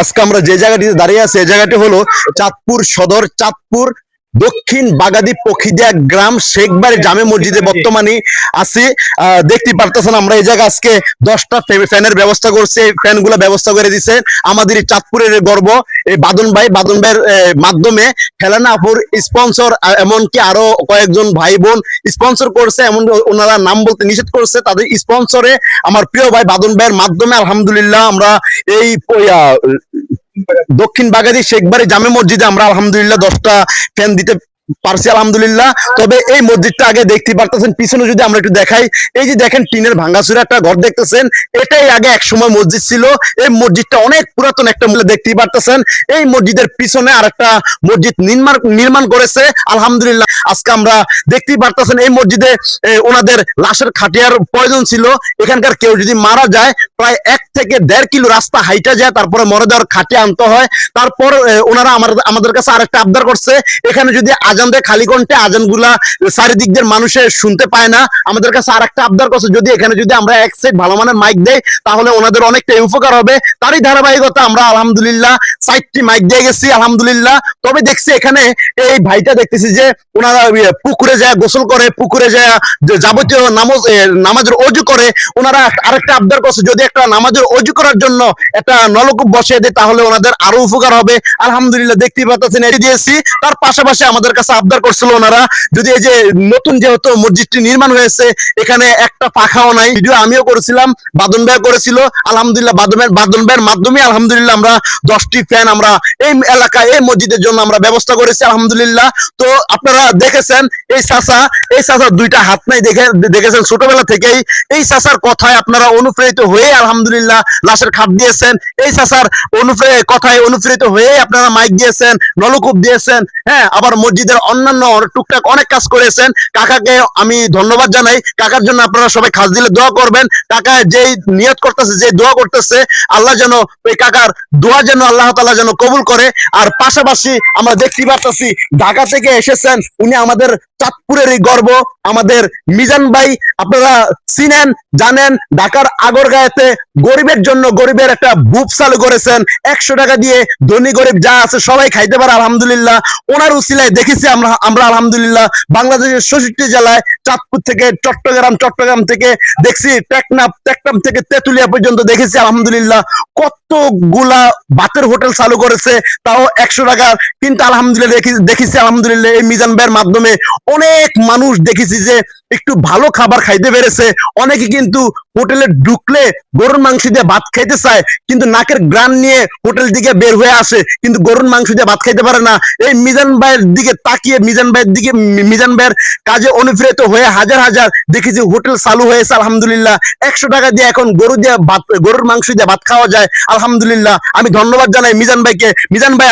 আজকে আমরা যে জায়গাটিতে দাঁড়িয়ে আছি এই জায়গাটি হলো চাঁদপুর সদর চাঁদপুর দক্ষিণ বাগাদি পখিদিয়া গ্রাম শেখবাড়ি জামে মসজিদে বর্তমানে আছি। দেখতে পারতেছেন আমরা এই জায়গা আজকে 10টা ফ্যানের ব্যবস্থা করছি। এই ফ্যানগুলো ব্যবস্থা করে দিছে আমাদের এই চাঁদপুরের গর্ব এই বাদন ভাইয়ের মাধ্যমে খেলানা আপুর স্পন্সর, এমনকি আরো কয়েকজন ভাই বোন স্পন্সর করছে, এমন ওনারা নাম বলতে নিষেধ করছে। তাদের স্পন্সরে আমার প্রিয় ভাই বাদন ভাইয়ের মাধ্যমে আলহামদুলিল্লাহ আমরা এই দক্ষিণ বাগাদি শেখবাড়ি জামে মসজিদে আমরা আলহামদুলিল্লাহ 10টা ফ্যান দিতে পারছি আলহামদুলিল্লাহ। তবে এই মসজিদটা আগে দেখতে পারতেছেন, পিছনে যদি আমরা একটু দেখাই, এই যে দেখেন টিনের ভাঙ্গাচুরা একটা ঘর দেখতেছেন, এটাই আগে এক সময় মসজিদ ছিল। এই মসজিদটা অনেক পুরাতন একটা দেখতেই পারতেছেন। এই মসজিদের পিছনে আর একটা মসজিদ নির্মাণ করেছে আলহামদুলিল্লাহ। আজকে আমরা দেখতেই পারতেছেন এই মসজিদে ওনাদের লাশের খাটিয়ার প্রয়োজন ছিল। এখানকার কেউ যদি মারা যায় প্রায় 1 থেকে 1.5 কিলো রাস্তা হাইটা যায়, তারপরে মরে দেওয়ার খাটিয়া আনতে হয়। তারপর ওনারা আমাদের কাছে আরেকটা আবদার করছে, এখানে যদি আজান দেয় খালি কণ্ঠে, আজান গুলা চারিদিক দিয়ে মানুষের শুনতে পায় না। আমাদের কাছে আরেকটা আবদার করছে, যদি এখানে যদি আমরা এক সেট ভালো মানের মাইক দেই তাহলে ওনাদের অনেকটা উপকার হবে। তারই ধারাবাহিকতা আমরা আলহামদুলিল্লাহ 4টি মাইক দিয়ে গেছি আলহামদুলিল্লাহ। তবে দেখছি এখানে এই ভাইটা দেখতেছি যে ওনারা পুকুরে যায় গোসল করে, পুকুরে যায় যাবতীয় নামাজের অজু করে। ওনারা আরেকটা আবদার করছে, যদি একটা নামাজের অজু করার জন্য একটা নলকূপ বসিয়ে দেয় তাহলে ওনাদের আরো উপকার হবে আলহামদুলিল্লাহ। দেখতেই পাচ্ছেন এটি দিয়েছি। তার পাশাপাশি আমাদের কাছে আবদার করছিল ওনারা, যদি এই যে নতুন যেহেতু মসজিদটি নির্মাণ হয়েছে এখানে একটা পাখাও নাই। ভিডিও আমিও করেছিলাম, বাদন ভাই করেছিল আলহামদুলিল্লাহ। বাদন ভাইয়ের মাধ্যমে আলহামদুলিল্লাহ আমরা 10টি ফ্যান আমরা এই এলাকায় এই মসজিদের জন্য আমরা ব্যবস্থা করেছি আলহামদুলিল্লাহ। তো আপনারা দেখেছেন এই চাচার 2টা হাত নাই, দেখেছেন ছোটবেলা থেকেই এই চাচার কথায় আপনারা অনুপ্রেরিত হয়ে আলহামদুলিল্লাহ লাশের খাট দিয়েছেন। এই চাচার কথায় অনুপ্রেরিত হয়ে আপনারা মাইক দিয়েছেন, নলকূপ দিয়েছেন, হ্যাঁ, আবার মসজিদের অন্যান্য টুকটাক অনেক কাজ করেছেন। কাকাকে আমি ধন্যবাদ জানাই। কাকার জন্য আপনারা সবাই খাস দিলে দোয়া করবেন। কাকা যেই নিয়ত করতেছে, যে দোয়া করতেছে, আল্লাহ যেন ওই কাকার দোয়া যেন আল্লাহ তাআলা যেন কবুল করে। আর পাশাপাশি আমরা দেখতে পাচ্ছি ঢাকা থেকে এসেছেন উনি, আমাদের চাঁদপুরেরই গর্ব, আমাদের মিজান ভাই। আপনারা চিনেন জানেন, ঢাকার আগরগাঁওতে গরিবের জন্য গরিবের একটা বুক চালু করেছেন। 100 টাকা দিয়ে ধনী গরিব যা আছে সবাই খাইতে পারে আলহামদুলিল্লাহ। ওনার উসিলায় দেখেছি আমরা আলহামদুলিল্লাহ বাংলাদেশের 66 জেলায় চাঁদপুর থেকে চট্টগ্রাম থেকে দেখছি টেকনাফ থেকে তেতুলিয়া পর্যন্ত দেখেছি আলহামদুলিল্লাহ। কতগুলা ভাতের হোটেল চালু করেছে, তাও 100 টাকা। কিন্তু আলহামদুলিল্লাহ দেখেছি আলহামদুলিল্লাহ এই মিজান ভাইয়ের মাধ্যমে অনেক মানুষ দেখেছি যে একটু ভালো খাবার খাইতে পেরেছে। অনেকে কিন্তু হোটেলে ঢুকলে গরুর মাংস দিয়ে ভাত খাইতে চায়, কিন্তু নাকের গ্রান নিয়ে হোটেল দিকে বের হয়ে আসে, কিন্তু গরুর মাংস দিয়ে ভাত খাইতে পারে না। এই মিজান ভাইয়ের দিকে তাকিয়ে মিজান ভাইয়ের কাজে অনুপ্রেরিত হয়ে হাজার দেখেছি হোটেল চালু হয়েছে আলহামদুলিল্লাহ। 100 টাকা দিয়ে এখন গরুর মাংস দিয়ে ভাত খাওয়া যায় আলহামদুলিল্লাহ। আমি ধন্যবাদ জানাই মিজান ভাইকে। মিজান ভাই,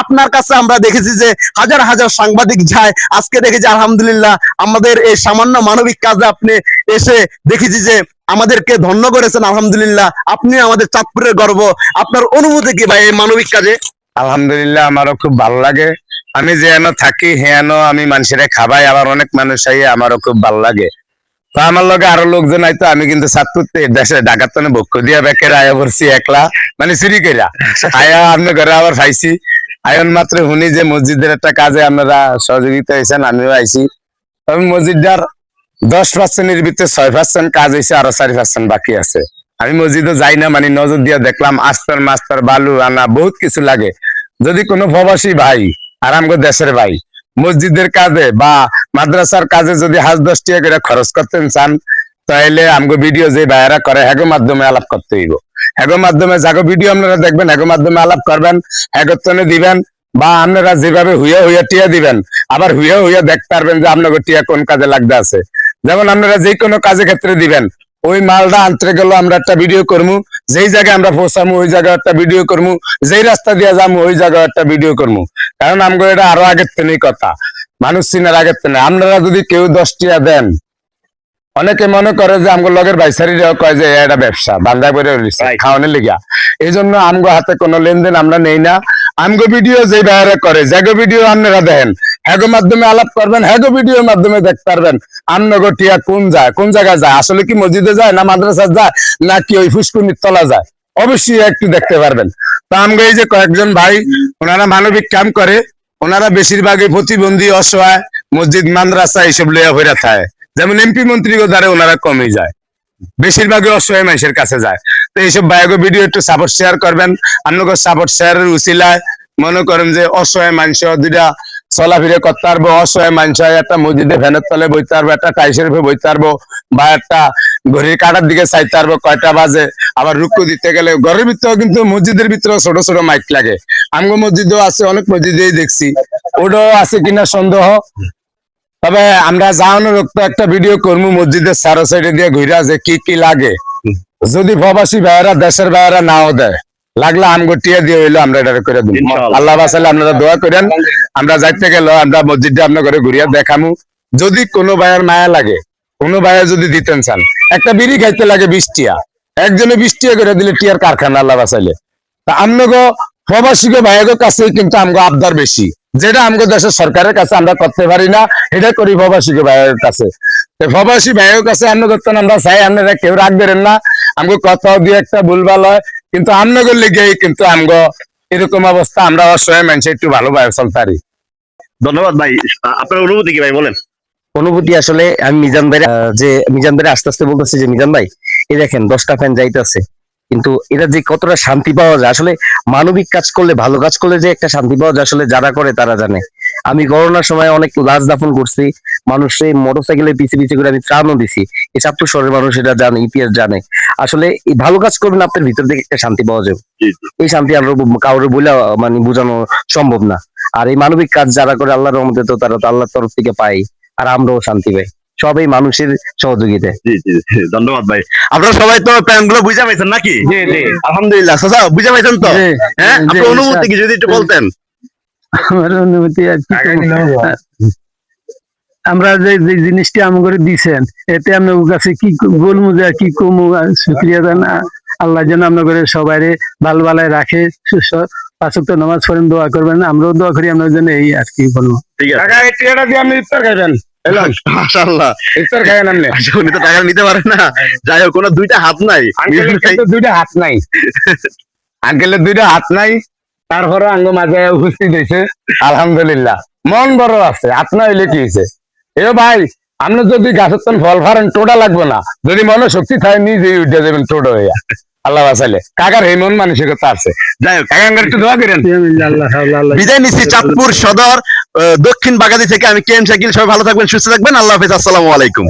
আপনার কাছে আমরা দেখেছি যে হাজার সাংবাদিক যায়, আজকে দেখেছি আলহামদুলিল্লাহ আমাদের এই সামান্য মানবিক কাজে আপনি এসে দেখেছি যে আমাদেরকে ধন্য করেছেন আলহামদুলিল্লাহ। আপনি আমাদের চাঁদপুরের গর্ব। আপনার অনুভূতি কি ভাই এই মানবিক কাজে? আলহামদুলিল্লাহ, আমারও খুব ভালো লাগে। আমি যেন থাকি হেন আমি মানুষের খাবাই, আবার অনেক মানুষ আইয়ে আমারও খুব ভালো লাগে। তো আমার লগে আরো লোকজন আইতো, আমি কিন্তু চাঁদপুর দেশে ঢাকার তনে ভক্ষ দিয়া বেকের আয়া পড়ছি একলা, মানে চুরি কইরা আয়া আপনার ঘরে আবার পাইছি। আয়ন মাত্র শুনি যে মসজিদের একটা কাজে আপনারা সহযোগিতা হয়েছেন, আমিও আইছি। তবে মসজিদটার 10%-এর ভিতরে 6% কাজ হয়েছে, আরো 4% বাকি আছে। আমি মসজিদে যাই না, মানে নজর দিয়ে দেখলাম আস্তর মাস্তর বালু আনা বহুত কিছু লাগে। যদি কোনো প্রবাসী ভাই আর আমগো দেশের ভাই মসজিদের কাজে বা মাদ্রাসার কাজে যদি 10 টাকা করে খরচ করতে চান, তাহলে আমগো ভিডিও যে ভাইয়েরা করে হ্যাগো মাধ্যমে আলাপ করতে হইব। হ্যাগো মাধ্যমে যাগো ভিডিও আপনারা দেখবেন, হ্যাগো মাধ্যমে আলাপ করবেন, হ্যাগোতনে দিবেন, বা আপনারা যেভাবে হুইয়া টিয়া দিবেন, আবার হুইয়া দেখতে পারবেন যে আপনাকে টিয়া কোন কাজে লাগতে আছে। যেমন আপনারা যে কোনো কাজের ক্ষেত্রে দিবেন, ওই মালটা আনতে গেল আমরা একটা ভিডিও করবো, যেই জায়গায় আমরা পৌঁছামু ওই জায়গায় একটা ভিডিও করবো, যেই রাস্তা দিয়ে যাবো ওই জায়গায় একটা ভিডিও করবো। কারণ আমগো এটা আরো আগের থেকেই কথা, মানুষ চিনার আগের থেকে। আপনারা যদি কেউ 10 টাকা দেন, অনেকে মনে করে যে আমগো লগের বাইসারিরাও কয় যে এটা ব্যবসা বান্ধা করে খাওয়ানোর লিগা। এই জন্য আমগো হাতে কোনো লেনদেন আমরা নেই না। আমগো ভিডিও যে বাইরে করে, জাগো ভিডিও আপনারা দেখেন, হ্যাগো মাধ্যমে আলাপ করবেন, হ্যাগো ভিডিওর মাধ্যমে দেখতে পারবেন আমনগো টিয়া কোন জায়গায় যায়, আসলে কি মসজিদে যায় না মাদ্রাসা যায় না কি ওই ফুসকুনির তলা যায়, অবশ্যই একটু দেখতে পারবেন। তো আমগো এই যে কয়েকজন ভাই ওনারা মানবিক কাম করে, ওনারা বেশিরভাগই প্রতিবন্ধী অসহায় মসজিদ মাদ্রাসা এইসব লইয়া হইরা থাকে। যেমন এমপি মন্ত্রী দ্বারা ওনারা কমে যায়, বেশিরভাগই অসহায় মানুষের কাছে যায়। তো এইসব ভাইগো ভিডিও একটু সাপোর্ট শেয়ার করবেন। আপনাকে সাপোর্ট শেয়ারের উসিলায় মনে করেন যে অসহায় মানুষ দুইটা চলাফিরে করতে পারবো, অসহায় মানুষ একটা মসজিদে ফ্যানের তলে বইতে পারবো, একটা টাইসের উপরে বইতে পারবো, বা একটা ঘড়ির কাটার দিকে চাইতে পারবো কয়টা বাজে। আবার রুকু দিতে গেলে ঘরের ভিতরেও কিন্তু মসজিদের ভিতরে ছোট ছোট মাইক লাগে। আমগো মসজিদও আছে, অনেক মসজিদেই দেখছি, ওটাও আছে কিনা সন্দেহ। তবে আমরা যাওয়ানোর রক্ত একটা ভিডিও করবো মসজিদের চারো সাইডে দিয়ে ঘুরা যে কি কি লাগে। যদি প্রবাসী ভাইয়েরা দেশের ভাইয়েরা নাও দেয়, লাগলে আমগো টিয়া দিয়ে হইলো আমরা এটা করে দিই। ইনশাআল্লাহ। আল্লাহ বাসালে আপনারা দোয়া করেন। আমরা যাইতে গেল আমরা মসজিদটা আপনার ঘরে ঘুরিয়া দেখামু। যদি কোনো ভাইয়ের মায়া লাগে, কোনো ভাইয়া যদি দিতেন চান, একটা বিড়ি খাইতে লাগে 20 টিয়া, একজনে 20 টিয়া করে দিলে টিয়ার কারখানা আল্লাহ বাসাইলে। তা আমগো প্রবাসীকে ভাইয়ের কাছে কিন্তু আমগো আবদার বেশি, যেটা আমগো দেশের সরকারের কাছে আমরা করতে পারি না, এটা করি প্রবাসীকে ভাইয়ের কাছে। তো প্রবাসী ভাইয়ের কাছে আমরা করতেন, আমরা চাই আপনারা কেউ রাগ বেরেন না, আমগো কথাও দিয়ে একটা ভুলভাল হয়, কিন্তু আমনগর লেগে কিন্তু আমগো এরকম অবস্থা, আমরা অসহায় মানুষ একটু ভালোভাবে চলতে পারি। ধন্যবাদ ভাই, আপনার অনুভূতি কি ভাই বলেন? অনুভূতি আসলে আমি মিজান ভাই যে মিজান ভাই আস্তে আস্তে বলতেছে যে মিজান ভাই এই দেখেন 10টা ফ্যান যাইতেছে, কিন্তু এটা যে কতটা শান্তি পাওয়া যায়, আসলে মানবিক কাজ করলে, ভালো কাজ করলে যে একটা শান্তি পাওয়া যায়, আসলে যারা করে তারা জানে। আমি করোনার সময় অনেক লাশ দাফন করছি, মানুষে মোটরসাইকেলের পিছে পিছে করে আমি ত্রাণও দিছি। এই চাঁদপুর শহরের মানুষ এটা জানে, ইতিহাস জানে। আসলে এই ভালো কাজ করবেন, আপনার ভিতর থেকে একটা শান্তি পাওয়া যাবে। এই শান্তি আমরা কাউরে বলে মানে বোঝানো সম্ভব না। আর এই মানবিক কাজ যারা করে আল্লাহর রহমতে তো তারা তো আল্লাহর তরফ থেকে পাই, আর আমরাও শান্তি পাই, সবই মানুষের সহযোগিতায়। জি জি জি, ধন্যবাদ ভাই। আপনারা সবাই তো প্ল্যান গুলো বুঝে পাইছেন নাকি? জি জি আলহামদুলিল্লাহ। চাচা বুঝে পাইছেন তো? জি, হ্যাঁ, জি, আপনার অনুভূতি কি যদি একটু বলতেন? আমার অনুভূতি আর কি কমু। আমরা যে যে জিনিসটি আমাদের দিছেন, এতে আপনার কাছে কি বলবো, যে আর কি কমু, শুক্রিয়া জানা। আল্লাহ যেন আপনাদের সবাই ভালো ভালো রাখে, পাঁচ ওয়াক্ত নামাজ পড়েন, দোয়া করবেন, আমরাও দোয়া করি আপনার জন্য, এই আর কি বলবো। ঠিক আছে, টাকা এই টিয়াটা দিয়ে আপনি ইফতার খাইবেন, মাশাআল্লাহ। ইফতার খাইবেন আপনি। আচ্ছা, উনি তো টাকা নিতে পারেন না, যাই হোক, কোনো দুইটা হাত নাই। আঙ্কেলের কিন্তু দুইটা হাত নাই, আঙ্কেলের দুইটা হাত নাই, তারপরে আঙ্গ মাঝে উপস্থিত হয়েছে। আলহামদুলিল্লাহ, মন বড় আছে, হাত না হইলে কি হয়েছে। এ ভাই, আপনি যদি গাছের তন ফল ফারেন, টোটা লাগবে না, যদি মনে শক্তি থাকে নিজে উঠে যাবেন টোটা হইয়া। আল্লাহ বাসাইলে কাকার এই মন মানসিকতা আছে। যাই হোক, কাকা একটু দোয়া করেন। বিদায় নিচ্ছি চাঁদপুর সদর দক্ষিণ বাগাদি থেকে। আমি কে এম শাকিল। সবাই ভালো থাকবেন, সুস্থ থাকবেন। আল্লাহ হাফেজ, আসসালামু আলাইকুম।